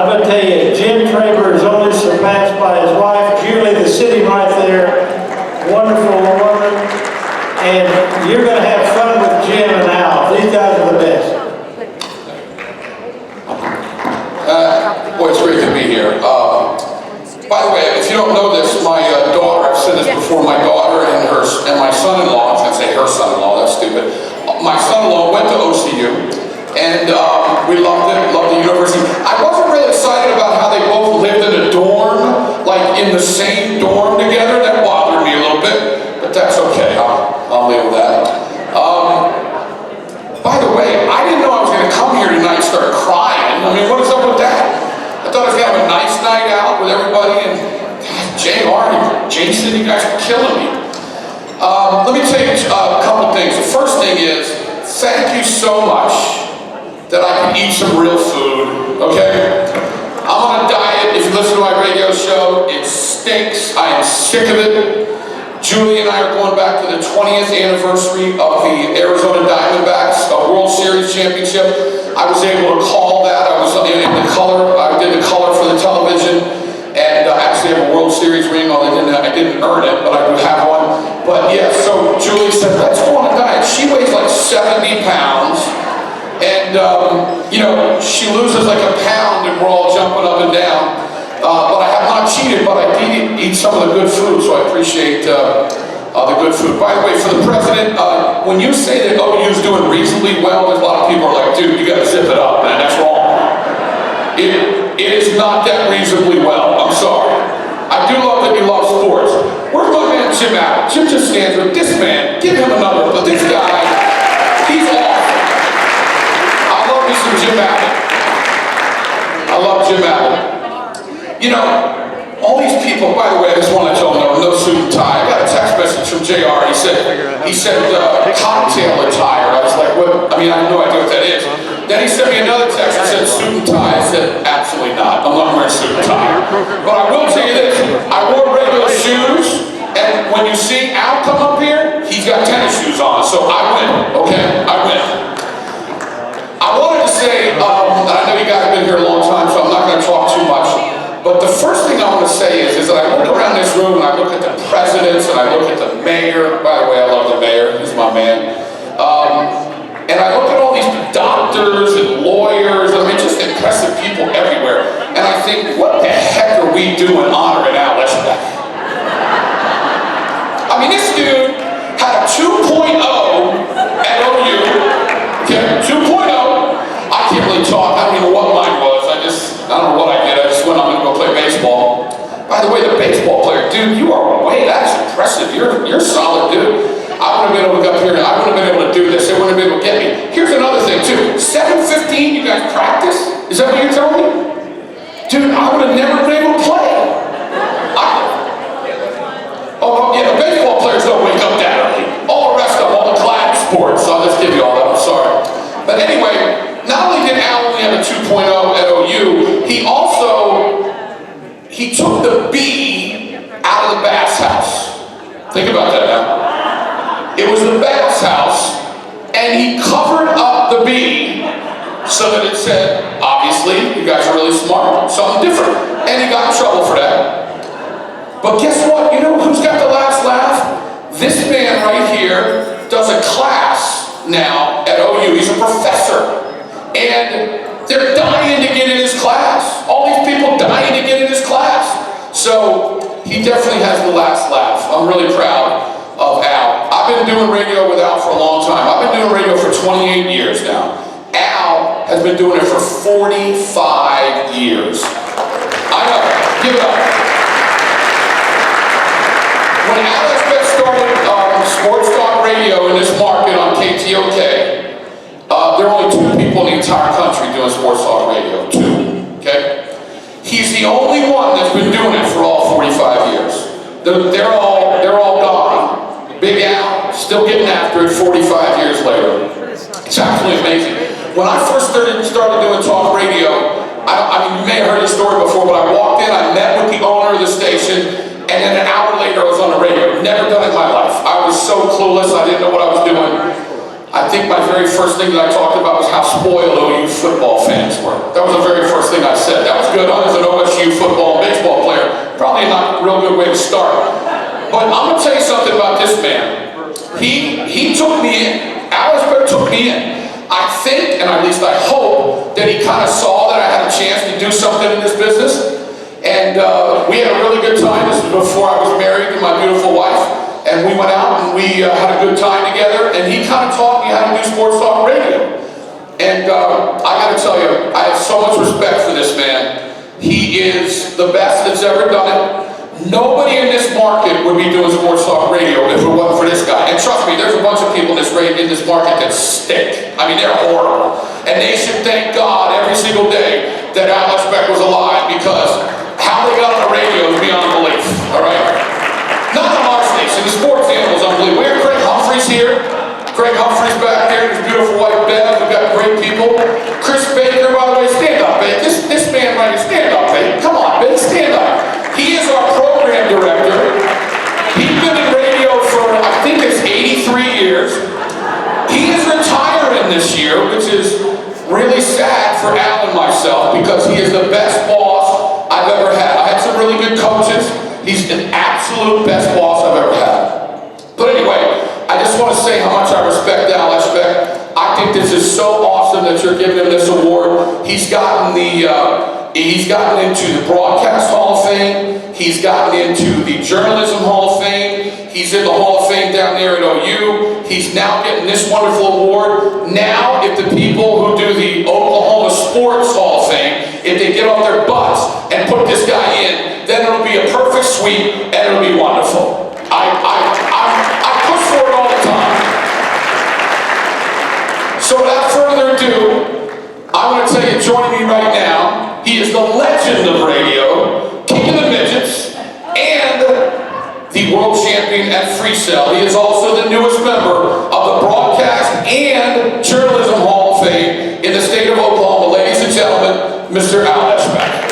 I'm going to tell you, Jim Traber is only surpassed by his wife, Julie, that's sitting right there. Wonderful woman. And you're going to have fun with Jim and Al. These guys are the best. Boy, it's great to be here. By the way, if you don't know this, my daughter, I've said this before, my daughter and my son-in-law, I was going to say her son-in-law, that's stupid. My son-in-law went to OCU. And we loved it, loved the university. I wasn't really excited about how they both lived in a dorm, like in the same dorm together. That bothered me a little bit, but that's okay. I'll live with that. By the way, I didn't know I was going to come here tonight and start crying. I mean, what is up with that? I thought I was going to have a nice night out with everybody, and God, JR and Jason, you guys are killing me. Let me tell you a couple things. The first thing is, thank you so much that I can eat some real food, okay? I'm on a diet. If you listen to my radio show, it stinks. I am sick of it. Julie and I are going back to the 20th anniversary of the Arizona Diamondbacks World Series Championship. I was able to call that. I was in the color. I did the color for the television, and I actually have a World Series ring. Although I didn't earn it, but I do have one. But yeah, so Julie said, let's go on a diet. She weighs like 70 pounds. And, you know, she loses like a pound and we're all jumping up and down. But I have not cheated, but I did eat some of the good food, so I appreciate the good food. By the way, for the president, when you say that OU's doing reasonably well, there's a lot of people are like, dude, you gotta zip it up, man, that's wrong. It is not that reasonably well, I'm sorry. I do love that you love sports. Where's my man Jim Allen? Jim just stands with this man, give him another, but this guy, he's awesome. Some Jim Allen. I love Jim Allen. You know, all these people, by the way, I just want to let y'all know, no suit and tie. I got a text message from JR. He said cocktail attire. I was like, what? I mean, I have no idea what that is. Then he sent me another text that said suit and tie. I said, absolutely not. I'm not wearing suit and tie. But I will tell you this. I wore regular shoes, and when you see Al come up here, he's got tennis shoes on. So I win, okay? I win. I wanted to say, and I know you guys have been here a long time, so I'm not going to talk too much, but the first thing I want to say is that I look around this room and I look at the presidents and I look at the mayor. By the way, I love the mayor, he's my man. And I look at all these doctors and lawyers, I mean, just impressive people everywhere. And I think, what the heck are we doing honoring Al Eschbach? I mean, this dude had a 2.0 at OU, okay, 2.0. I can't really talk. I don't even know what mine was. I don't know what I did. I just went on to go play baseball. By the way, the baseball player, dude, you are that's impressive. You're a solid dude. I wouldn't have been able to get up here. I wouldn't have been able to do this. They wouldn't have been able to get me. Here's another thing too. 7:15, you guys practice? Is that what you're telling me? Dude, I would have never been able to play. The baseball players don't wake up that early. All the rest of them, all the glad sports. I'll just give you all that. I'm sorry. But anyway, not only did Al only have a 2.0 at OU, he took the B out of the Bass House. Think about that now. It was the Bass House, and he covered up the B so that it said, obviously, you guys are really smart, something different. And he got in trouble for that. But guess what? You know who's got the last laugh? This man right here does a class now at OU. He's a professor. And they're dying to get in his class. All these people dying to get in his class. So he definitely has the last laugh. I'm really proud of Al. I've been doing radio with Al for a long time. I've been doing radio for 28 years now. Al has been doing it for 45 years. I know. Give it up. When Al Eschbach started sports talk radio in this market on KTOK, there are only 2 people in the entire country doing sports talk radio. 2, okay? He's the only one that's been doing it for all 45 years. They're all gone. Big Al, still getting after it 45 years later. It's absolutely amazing. When I first started doing talk radio, I mean, you may have heard the story before, but I walked in, I met with the owner of the station, and then an hour later I was on the radio. Never done it in my life. I was so clueless, I didn't know what I was doing. I I think my very first thing that I talked about was how spoiled OU football fans were. That was the very first thing I said. That was good. I was an OSU football and baseball player. Probably not a real good way to start. But I'm going to tell you something about this man. He took me in. Eschbach took me in. I think, and at least I hope, that he kind of saw that I had a chance to do something in this business. And we had a really good time. This was before I was married to my beautiful wife. And we went out and we had a good time together. And he kind of taught me how to do sports talk radio. And I got to tell you, I have so much respect for this man. He is the best that's ever done it. Nobody in this market would be doing sports talk radio if it wasn't for this guy. And trust me, there's a bunch of people in this market that stink. I mean, they're horrible. And they should thank God every single day that Eschbach was alive, because how they got on the radio is beyond belief, all right? Not on our station, the sports animal is unbelievable. We have Craig Humphrey's here. Craig Humphrey's back here, his beautiful wife Bev. We've got great people. Chris Baker, by the way, stand up, babe. This man right here, stand up, babe. Come on, babe, stand up. He is our program director. He's been in radio for, I think it's 83 years. He is retiring this year, which is really sad for Al and myself, because he is the best boss I've ever had. I had some really good coaches. He's the absolute best boss I've ever had. But anyway, I just want to say how much I respect Al Eschbach. I think this is so awesome that you're giving him this award. He's gotten into the Broadcast Hall of Fame. He's gotten into the Journalism Hall of Fame. He's in the Hall of Fame down there at OU. He's now getting this wonderful award. Now, if the people who do the Oklahoma Sports Hall of Fame, if they get off their butts and put this guy in, then it'll be a perfect sweep and it'll be wonderful. I push for it all the time. So without further ado, I want to tell you, joining me right now, he is the legend of radio, king of the midgets, and the world champion at Freestyle. He is also the newest member of the Broadcast and Journalism Hall of Fame in the state of Oklahoma. Ladies and gentlemen, Mr. Al Eschbach.